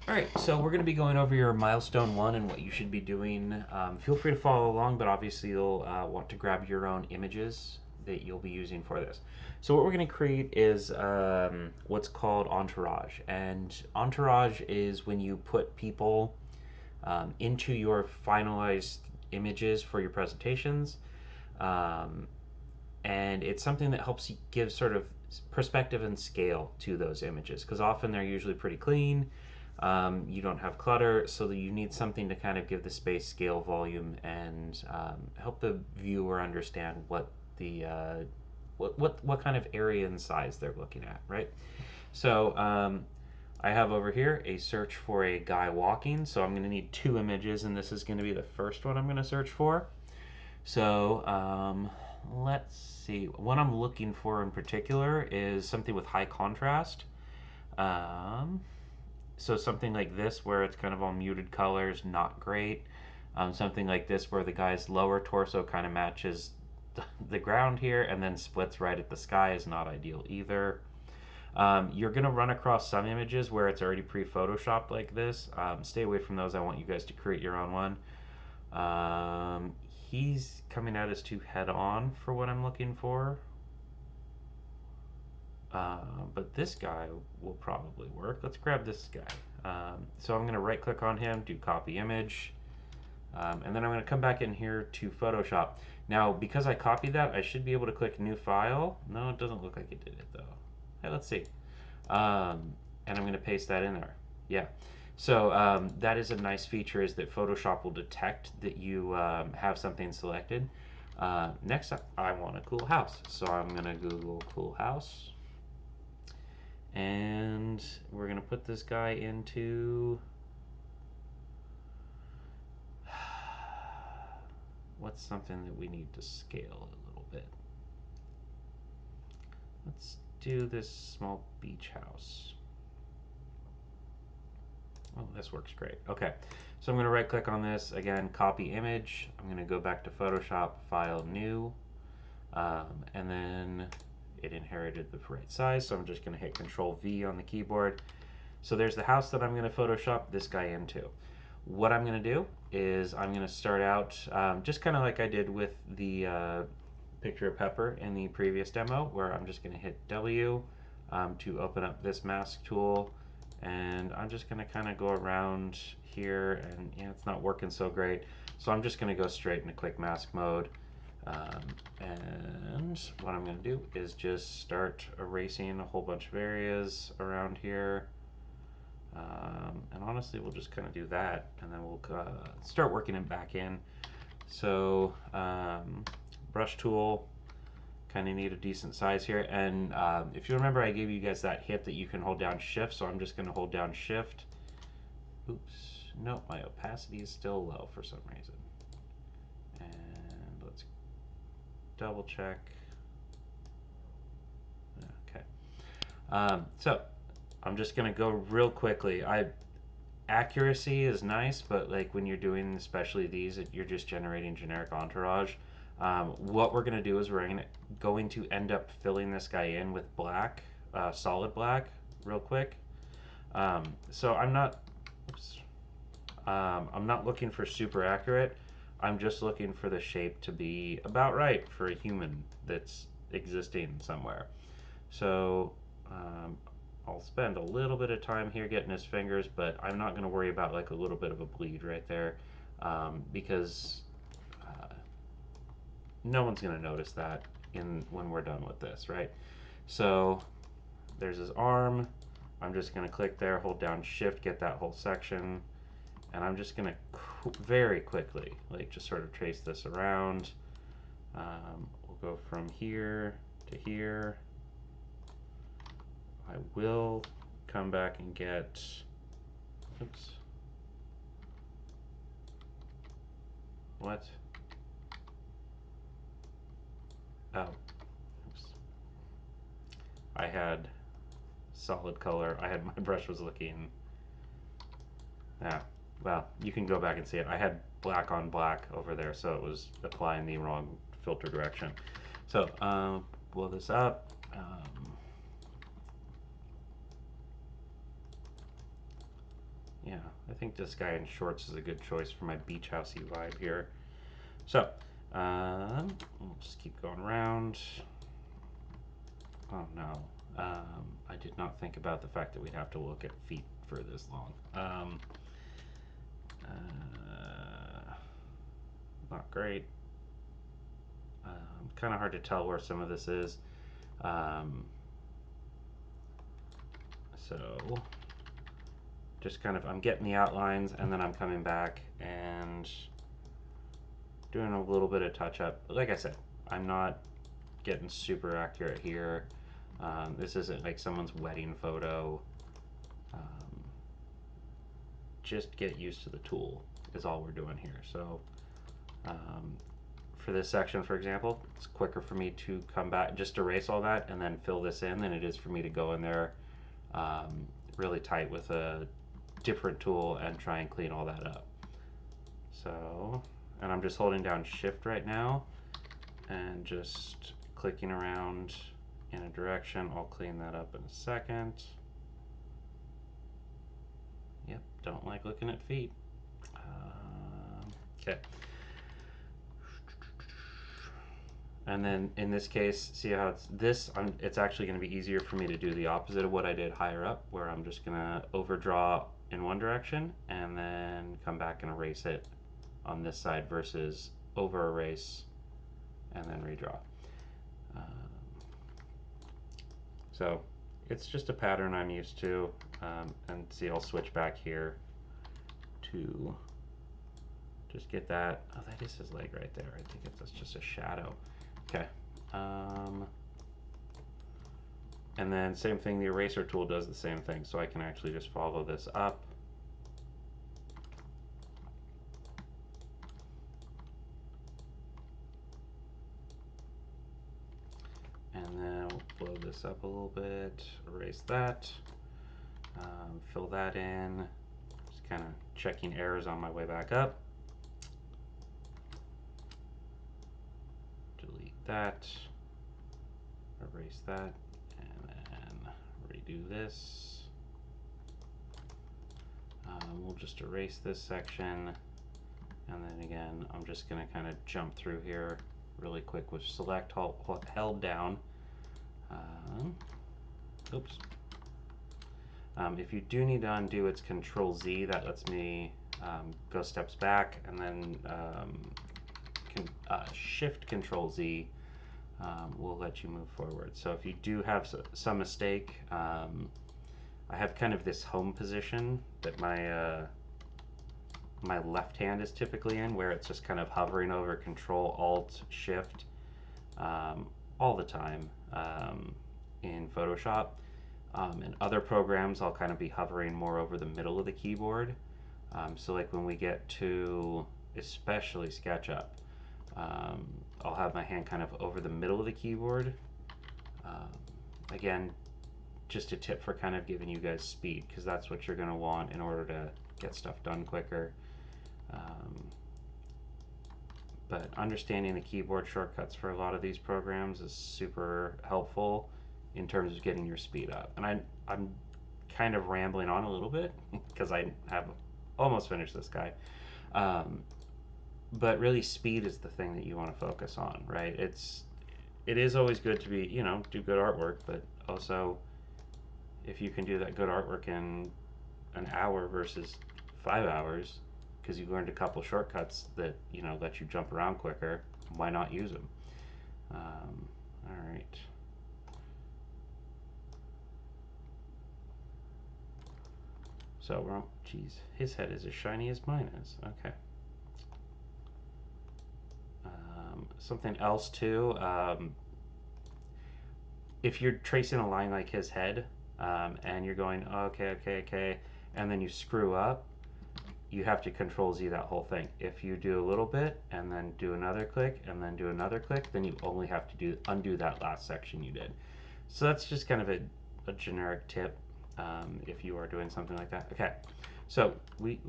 Alright, so we're going to be going over your Milestone 1 and what you should be doing. Feel free to follow along, but obviously you'll want to grab your own images that you'll be using for this. So what we're going to create is what's called entourage. And entourage is when you put people into your finalized images for your presentations. Um, and it's something that helps you give sort of perspective and scale to those images because often they're usually pretty clean. You don't have clutter, so that you need something to kind of give the space scale, volume, and help the viewer understand what the what kind of area and size they're looking at, right? So I have over here a search for a guy walking, so I'm going to need two images, and this is going to be the first one I'm going to search for. So let's see. What I'm looking for in particular is something with high contrast. Um, so something like this where it's kind of all muted colors, not great. Something like this where the guy's lower torso kind of matches the ground here and then splits right at the sky is not ideal either. You're going to run across some images where it's already pre-photoshopped like this. Stay away from those. I want you guys to create your own one. Um, he's coming at us too head on for what I'm looking for. But this guy will probably work. Let's grab this guy. So I'm going to right click on him, do copy image, and then I'm going to come back in here to Photoshop. Now, because I copied that, I should be able to click new file. No, it doesn't look like it did it though. Hey, let's see. And I'm going to paste that in there. Yeah. So that is a nice feature is that Photoshop will detect that you have something selected. Next up, I want a cool house. So I'm going to Google cool house. And we're going to put this guy into... What's something that we need to scale a little bit? Let's do this small beach house. Oh, this works great. Okay, so I'm going to right click on this, again, copy image. I'm going to go back to Photoshop, File, New, and then it inherited the right size, so I'm just going to hit Control V on the keyboard. So there's the house that I'm going to Photoshop this guy into. What I'm going to do is I'm going to start out just kind of like I did with the picture of Pepper in the previous demo, where I'm just going to hit W to open up this mask tool, and I'm just going to kind of go around here, and yeah, it's not working so great, so I'm just going to go straight into quick mask mode. And what I'm going to do is just start erasing a whole bunch of areas around here. And honestly, we'll just kind of do that, and then we'll start working it back in. So brush tool, kind of need a decent size here. And if you remember, I gave you guys that hint that you can hold down shift, so I'm just going to hold down shift. Oops, no, my opacity is still low for some reason. And let's double check. Okay. So I'm just going to go real quickly. Accuracy is nice, but like when you're doing especially these, you're just generating generic entourage. What we're going to do is we're going to end up filling this guy in with black, solid black, real quick. So oops, I'm not looking for super accurate. I'm just looking for the shape to be about right for a human that's existing somewhere. So I'll spend a little bit of time here getting his fingers, but I'm not going to worry about like a little bit of a bleed right there because no one's going to notice that when we're done with this, right? So there's his arm. I'm just going to click there, hold down shift, get that whole section, and I'm just going to very quickly like just sort of trace this around. We'll go from here to here. I will come back and get, oops, what? Oh, oops. I had solid color. My brush was looking, yeah, well, you can go back and see it. I had black on black over there, so it was applying the wrong filter direction. So, blow this up. Yeah, I think this guy in shorts is a good choice for my beach housey vibe here. So, we'll just keep going around. Oh no, I did not think about the fact that we'd have to look at feet for this long. Not great. Kind of hard to tell where some of this is. Um, so just kind of, I'm getting the outlines and then I'm coming back and doing a little bit of touch up. Like I said, I'm not getting super accurate here. This isn't like someone's wedding photo. Um, just get used to the tool is all we're doing here. So um, for this section, for example, it's quicker for me to come back, just erase all that and then fill this in than it is for me to go in there really tight with a different tool and try and clean all that up. So, and I'm just holding down shift right now and just clicking around in a direction. I'll clean that up in a second. Yep, don't like looking at feet. Okay. And then in this case, see how it's this, it's actually going to be easier for me to do the opposite of what I did higher up, where I'm just going to overdraw in one direction and then come back and erase it on this side versus over erase and then redraw. So it's just a pattern I'm used to. And see, I'll switch back here to just get that. Oh, that is his leg right there. I think it's just a shadow. Okay. And then same thing, the eraser tool does the same thing, so I can actually just follow this up. And then we'll blow this up a little bit, erase that, fill that in, just kind of checking errors on my way back up. Delete that, erase that, and then redo this. We'll just erase this section, and then again, I'm just going to kind of jump through here really quick with select held down. Oops. If you do need to undo, it's Control Z. That lets me go steps back, and then Shift Control Z will let you move forward. So if you do have some mistake, I have kind of this home position that my left hand is typically in, where it's just kind of hovering over Control Alt Shift all the time in Photoshop. In other programs, I'll kind of be hovering more over the middle of the keyboard. So like when we get to especially SketchUp, I'll have my hand kind of over the middle of the keyboard. Again, just a tip for kind of giving you guys speed, because that's what you're going to want in order to get stuff done quicker. But understanding the keyboard shortcuts for a lot of these programs is super helpful in terms of getting your speed up. And I'm kind of rambling on a little bit because I have almost finished this guy. But really, speed is the thing that you want to focus on, right? It is always good to be, do good artwork, but also if you can do that good artwork in an hour versus 5 hours, because you learned a couple shortcuts that let you jump around quicker, why not use them? All right. So we're on, geez, his head is as shiny as mine is. Okay. Something else too. If you're tracing a line like his head, and you're going, oh, okay, and then you screw up, you have to Control Z that whole thing. If you do a little bit and then do another click and then do another click, then you only have to undo that last section you did. So that's just kind of a generic tip if you are doing something like that. Okay, so we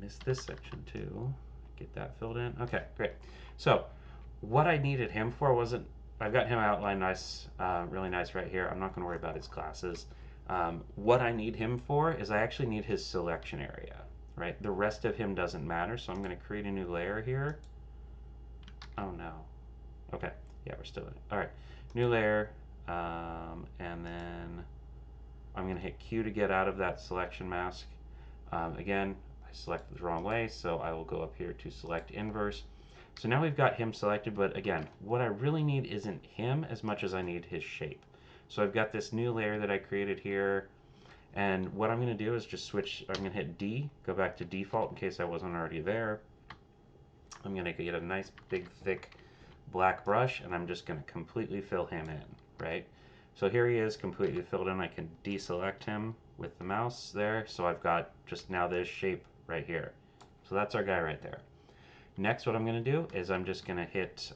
missed this section too. Get that filled in. Okay, great. So what I needed him for wasn't, I've got him outlined nice, really nice right here. I'm not going to worry about his glasses. What I need him for is I actually need his selection area, right? The rest of him doesn't matter, so I'm going to create a new layer here. Oh no. Okay, yeah, we're still in it. All right, new layer, and then I'm going to hit Q to get out of that selection mask. Again, I selected the wrong way, so I will go up here to select inverse. So now we've got him selected, but again, what I really need isn't him as much as I need his shape. So I've got this new layer that I created here, and what I'm going to do is just switch. I'm going to hit D, go back to default in case I wasn't already there. I'm going to get a nice big thick black brush, and I'm just going to completely fill him in, right? So here he is completely filled in. I can deselect him with the mouse there, so I've got just now this shape right here. So that's our guy right there. Next, what I'm going to do is I'm just going to hit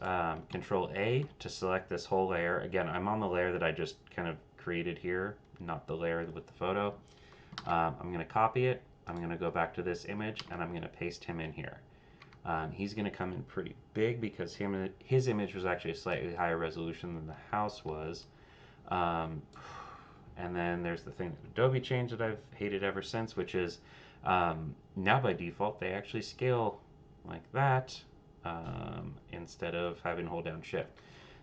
Control A to select this whole layer. Again, I'm on the layer that I just kind of created here, not the layer with the photo. I'm going to copy it. I'm going to go back to this image, and I'm going to paste him in here. He's going to come in pretty big because his image was actually a slightly higher resolution than the house was. And then there's the thing that Adobe changed that I've hated ever since, which is now by default they actually scale like that instead of having to hold down Shift.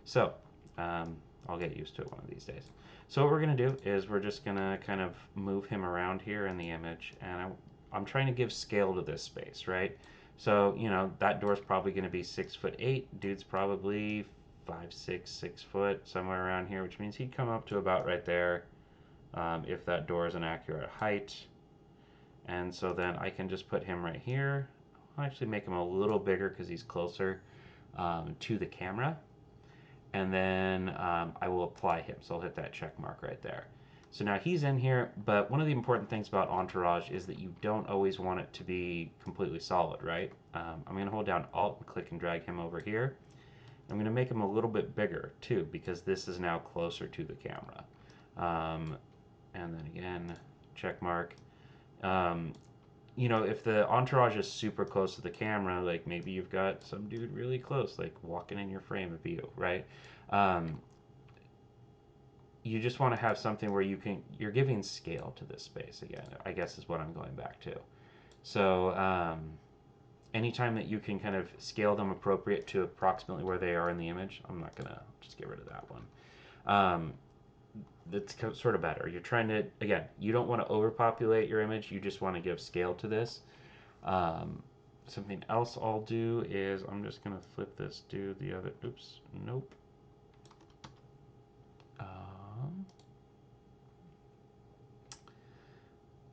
So I'll get used to it one of these days. So what we're going to do is we're just going to kind of move him around here in the image, and I'm trying to give scale to this space, right? So, you know, that door's probably going to be 6'8". Dude's probably 5'6", 6 foot, somewhere around here, which means he'd come up to about right there if that door is an accurate height. And so then I can just put him right here. I'll actually make him a little bigger because he's closer to the camera. And then I will apply him. So I'll hit that check mark right there. So now he's in here, but one of the important things about Entourage is that you don't always want it to be completely solid, right? I'm going to hold down Alt and click and drag him over here. I'm going to make him a little bit bigger too, because this is now closer to the camera. And then again, check mark. You know, if the entourage is super close to the camera, like maybe you've got some dude really close, like walking in your frame of view, right? You just want to have something where you're giving scale to this space again, I guess is what I'm going back to. So anytime that you can kind of scale them appropriate to approximately where they are in the image, I'm not gonna just get rid of that one. That's sort of better. You're trying to, again, you don't want to overpopulate your image, you just want to give scale to this. Something else I'll do is I'm just gonna flip this to the other, oops, nope.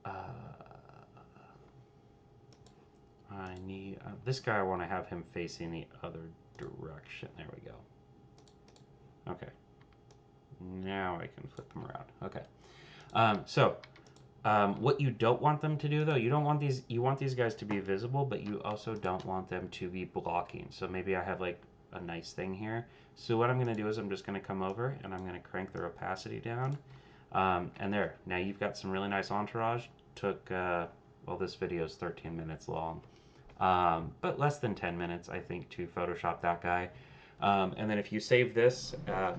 Uh, I need this guy. I want to have him facing the other direction. There we go. Okay. Now I can flip them around. Okay. What you don't want them to do, though, you don't want these. You want these guys to be visible, but you also don't want them to be blocking. So maybe I have like a nice thing here. So what I'm going to do is I'm just going to come over and I'm going to crank the opacity down. And there. Now you've got some really nice entourage. Took well, this video is 13 minutes long. But less than 10 minutes, I think, to Photoshop that guy. And then if you save this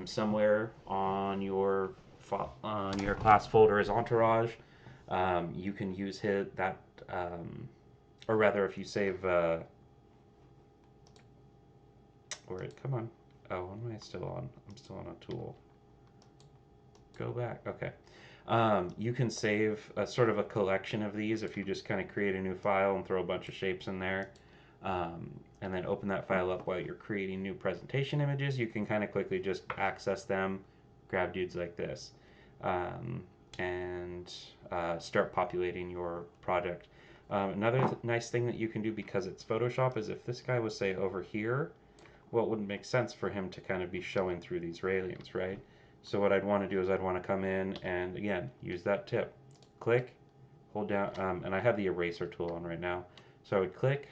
somewhere on your class folder as Entourage, you can use that, or rather, if you save, come on. Oh, what am I still on? I'm still on a tool. Go back. Okay. You can save a sort of a collection of these if you just kind of create a new file and throw a bunch of shapes in there. And then open that file up while you're creating new presentation images. You can kind of quickly just access them, grab dudes like this, and start populating your project. Another nice thing that you can do because it's Photoshop is if this guy was, say, over here, well, it wouldn't make sense for him to kind of be showing through these railings, right? So what I'd want to do is I'd want to come in and, again, use that tip. Click, hold down, and I have the eraser tool on right now. So I would click,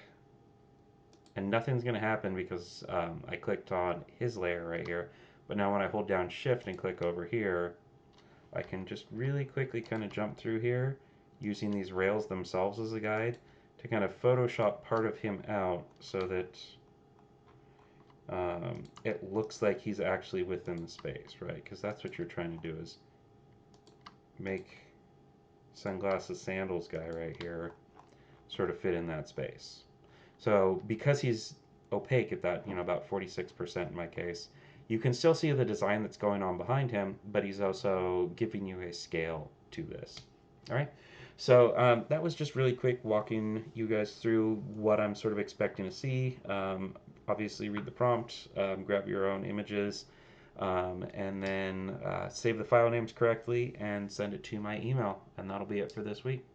and nothing's going to happen because I clicked on his layer right here. But now when I hold down Shift and click over here, I can just really quickly kind of jump through here using these rails themselves as a guide to kind of Photoshop part of him out so that it looks like he's actually within the space, right? Because that's what you're trying to do is make sunglasses sandals guy right here sort of fit in that space. So because he's opaque at that, about 46% in my case, you can still see the design that's going on behind him, but he's also giving you a scale to this. All right. So that was just really quick walking you guys through what I'm sort of expecting to see. Obviously, read the prompt, grab your own images, and then save the file names correctly and send it to my email. And that'll be it for this week.